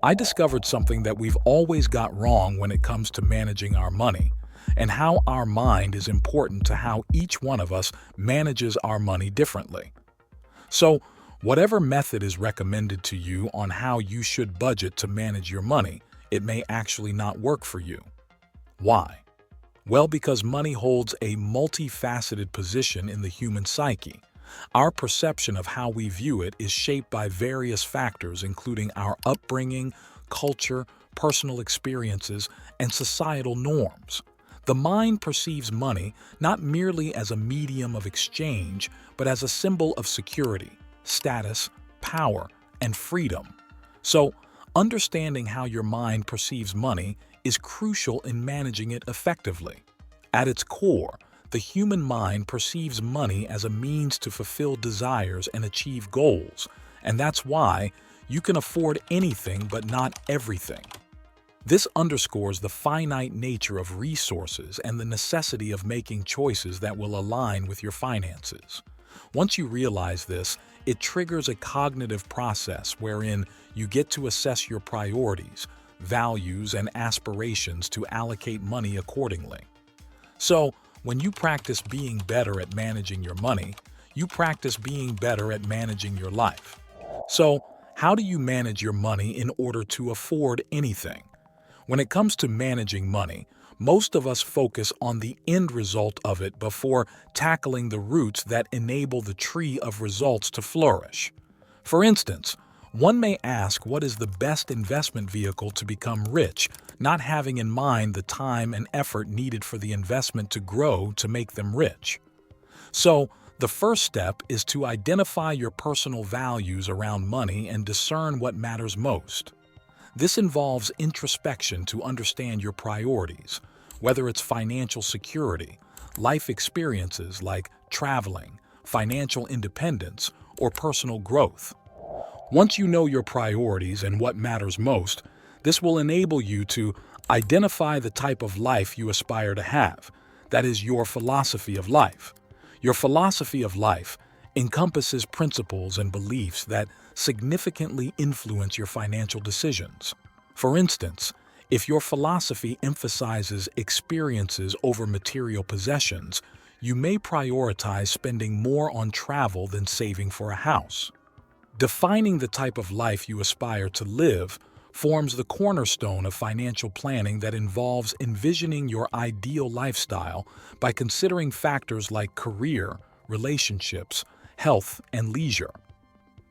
I discovered something that we've always got wrong when it comes to managing our money, and how our mind is important to how each one of us manages our money differently. So, whatever method is recommended to you on how you should budget to manage your money, it may actually not work for you. Why? Well, because money holds a multifaceted position in the human psyche. Our perception of how we view it is shaped by various factors, including our upbringing, culture, personal experiences, and societal norms. The mind perceives money not merely as a medium of exchange, but as a symbol of security, status, power, and freedom. So, understanding how your mind perceives money is crucial in managing it effectively. At its core, the human mind perceives money as a means to fulfill desires and achieve goals, and that's why you can afford anything but not everything. This underscores the finite nature of resources and the necessity of making choices that will align with your finances. Once you realize this, it triggers a cognitive process wherein you get to assess your priorities, values, and aspirations to allocate money accordingly. So, when you practice being better at managing your money, you practice being better at managing your life. So, how do you manage your money in order to afford anything? When it comes to managing money, most of us focus on the end result of it before tackling the roots that enable the tree of results to flourish. For instance, one may ask what is the best investment vehicle to become rich, not having in mind the time and effort needed for the investment to grow to make them rich. So, the first step is to identify your personal values around money and discern what matters most. This involves introspection to understand your priorities, whether it's financial security, life experiences like traveling, financial independence, or personal growth. Once you know your priorities and what matters most, this will enable you to identify the type of life you aspire to have, that is, your philosophy of life. Your philosophy of life encompasses principles and beliefs that significantly influence your financial decisions. For instance, if your philosophy emphasizes experiences over material possessions, you may prioritize spending more on travel than saving for a house. Defining the type of life you aspire to live forms the cornerstone of financial planning that involves envisioning your ideal lifestyle by considering factors like career, relationships, health, and leisure.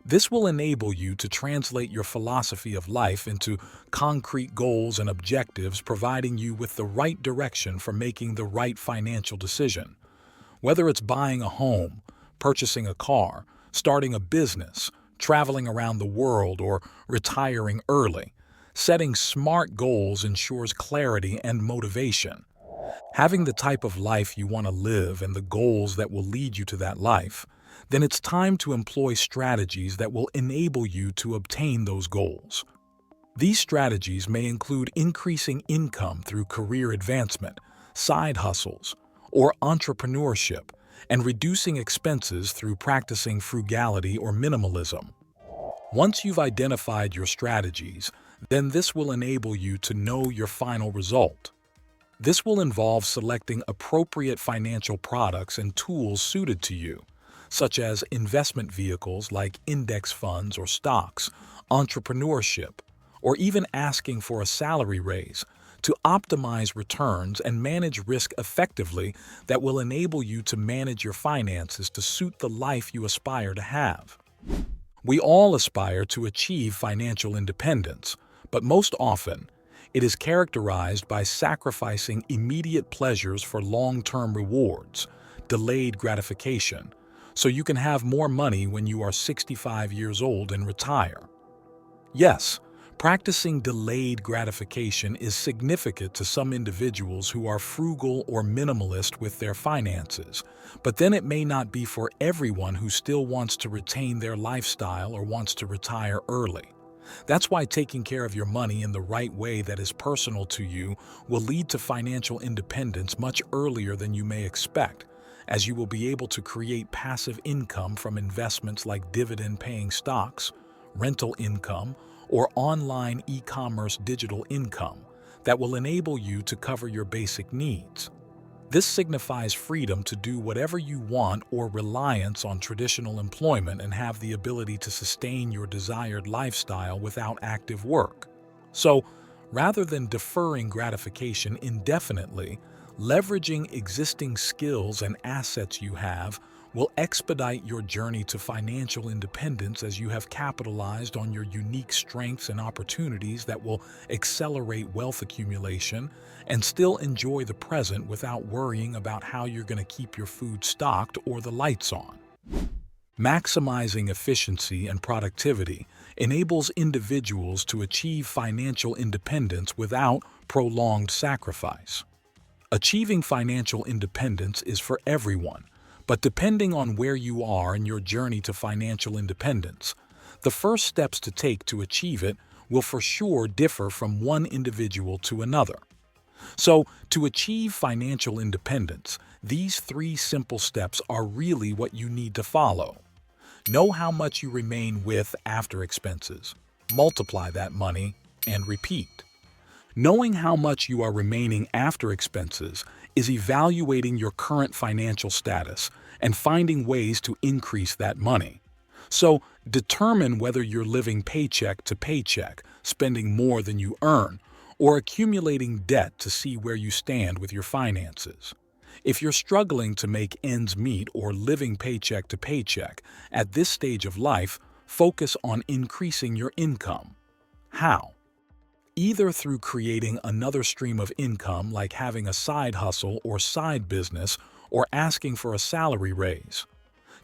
This will enable you to translate your philosophy of life into concrete goals and objectives, providing you with the right direction for making the right financial decision. Whether it's buying a home, purchasing a car, starting a business, traveling around the world, or retiring early, setting smart goals ensures clarity and motivation. Having the type of life you want to live and the goals that will lead you to that life, then it's time to employ strategies that will enable you to obtain those goals. These strategies may include increasing income through career advancement, side hustles, or entrepreneurship, and reducing expenses through practicing frugality or minimalism. Once you've identified your strategies, then this will enable you to know your final result. This will involve selecting appropriate financial products and tools suited to you, such as investment vehicles like index funds or stocks, entrepreneurship, or even asking for a salary raise to optimize returns and manage risk effectively that will enable you to manage your finances to suit the life you aspire to have. We all aspire to achieve financial independence, but most often, it is characterized by sacrificing immediate pleasures for long-term rewards, delayed gratification, so you can have more money when you are 65 years old and retire. Yes, practicing delayed gratification is significant to some individuals who are frugal or minimalist with their finances, but then it may not be for everyone who still wants to retain their lifestyle or wants to retire early. That's why taking care of your money in the right way that is personal to you will lead to financial independence much earlier than you may expect, as you will be able to create passive income from investments like dividend-paying stocks, rental income, or online e-commerce digital income that will enable you to cover your basic needs. This signifies freedom to do whatever you want or reliance on traditional employment and have the ability to sustain your desired lifestyle without active work. So, rather than deferring gratification indefinitely, leveraging existing skills and assets you have will expedite your journey to financial independence, as you have capitalized on your unique strengths and opportunities that will accelerate wealth accumulation and still enjoy the present without worrying about how you're going to keep your food stocked or the lights on. Maximizing efficiency and productivity enables individuals to achieve financial independence without prolonged sacrifice. Achieving financial independence is for everyone, but depending on where you are in your journey to financial independence, the first steps to take to achieve it will for sure differ from one individual to another. So, to achieve financial independence, these 3 simple steps are really what you need to follow. Know how much you remain with after expenses, multiply that money, and repeat. Knowing how much you are remaining after expenses is evaluating your current financial status and finding ways to increase that money. So, determine whether you're living paycheck to paycheck, spending more than you earn, or accumulating debt to see where you stand with your finances. If you're struggling to make ends meet or living paycheck to paycheck at this stage of life, focus on increasing your income. How? Either through creating another stream of income like having a side hustle or side business, or asking for a salary raise.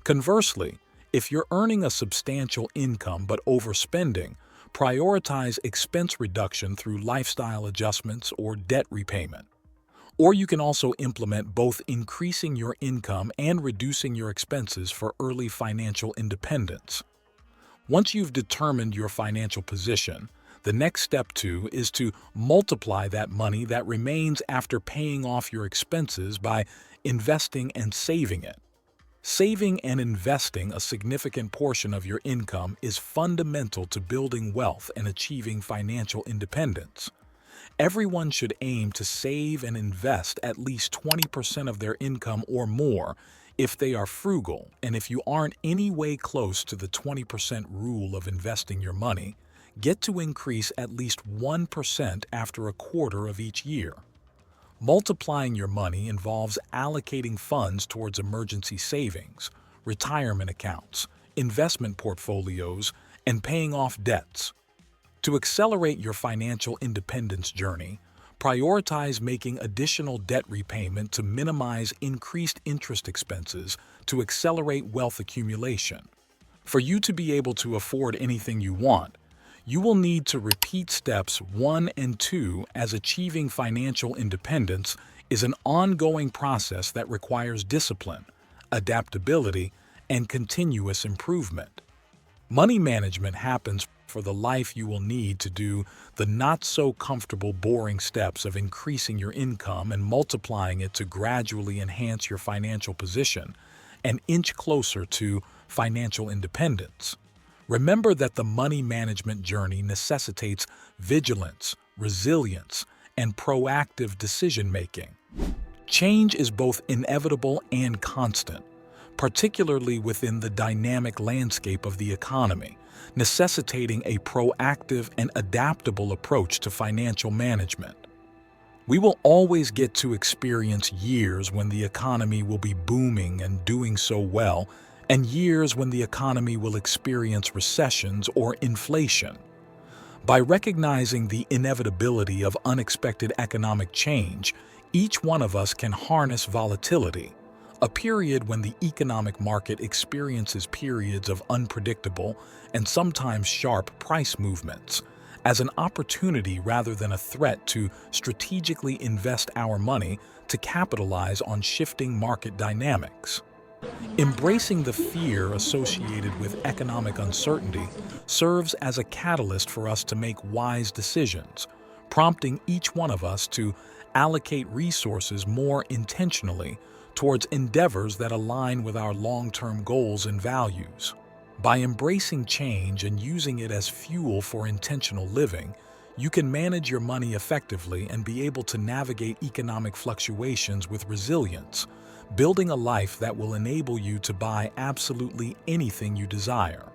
Conversely, if you're earning a substantial income but overspending, prioritize expense reduction through lifestyle adjustments or debt repayment. Or you can also implement both increasing your income and reducing your expenses for early financial independence. Once you've determined your financial position, the next step is to multiply that money that remains after paying off your expenses by investing and saving it. Saving and investing a significant portion of your income is fundamental to building wealth and achieving financial independence. Everyone should aim to save and invest at least 20% of their income or more if they are frugal, and if you aren't any way close to the 20% rule of investing your money, get to increase at least 1% after a quarter of each year. Multiplying your money involves allocating funds towards emergency savings, retirement accounts, investment portfolios, and paying off debts. To accelerate your financial independence journey, prioritize making additional debt repayment to minimize increased interest expenses to accelerate wealth accumulation. For you to be able to afford anything you want, you will need to repeat steps 1 and 2, as achieving financial independence is an ongoing process that requires discipline, adaptability, and continuous improvement. Money management happens for the life you will need to do the not-so-comfortable, boring steps of increasing your income and multiplying it to gradually enhance your financial position and inch closer to financial independence. Remember that the money management journey necessitates vigilance, resilience, and proactive decision-making. Change is both inevitable and constant, particularly within the dynamic landscape of the economy, necessitating a proactive and adaptable approach to financial management. We will always get to experience years when the economy will be booming and doing so well, and years when the economy will experience recessions or inflation. By recognizing the inevitability of unexpected economic change, each one of us can harness volatility, a period when the economic market experiences periods of unpredictable and sometimes sharp price movements, as an opportunity rather than a threat to strategically invest our money to capitalize on shifting market dynamics. Embracing the fear associated with economic uncertainty serves as a catalyst for us to make wise decisions, prompting each one of us to allocate resources more intentionally towards endeavors that align with our long-term goals and values. By embracing change and using it as fuel for intentional living, you can manage your money effectively and be able to navigate economic fluctuations with resilience, building a life that will enable you to buy absolutely anything you desire.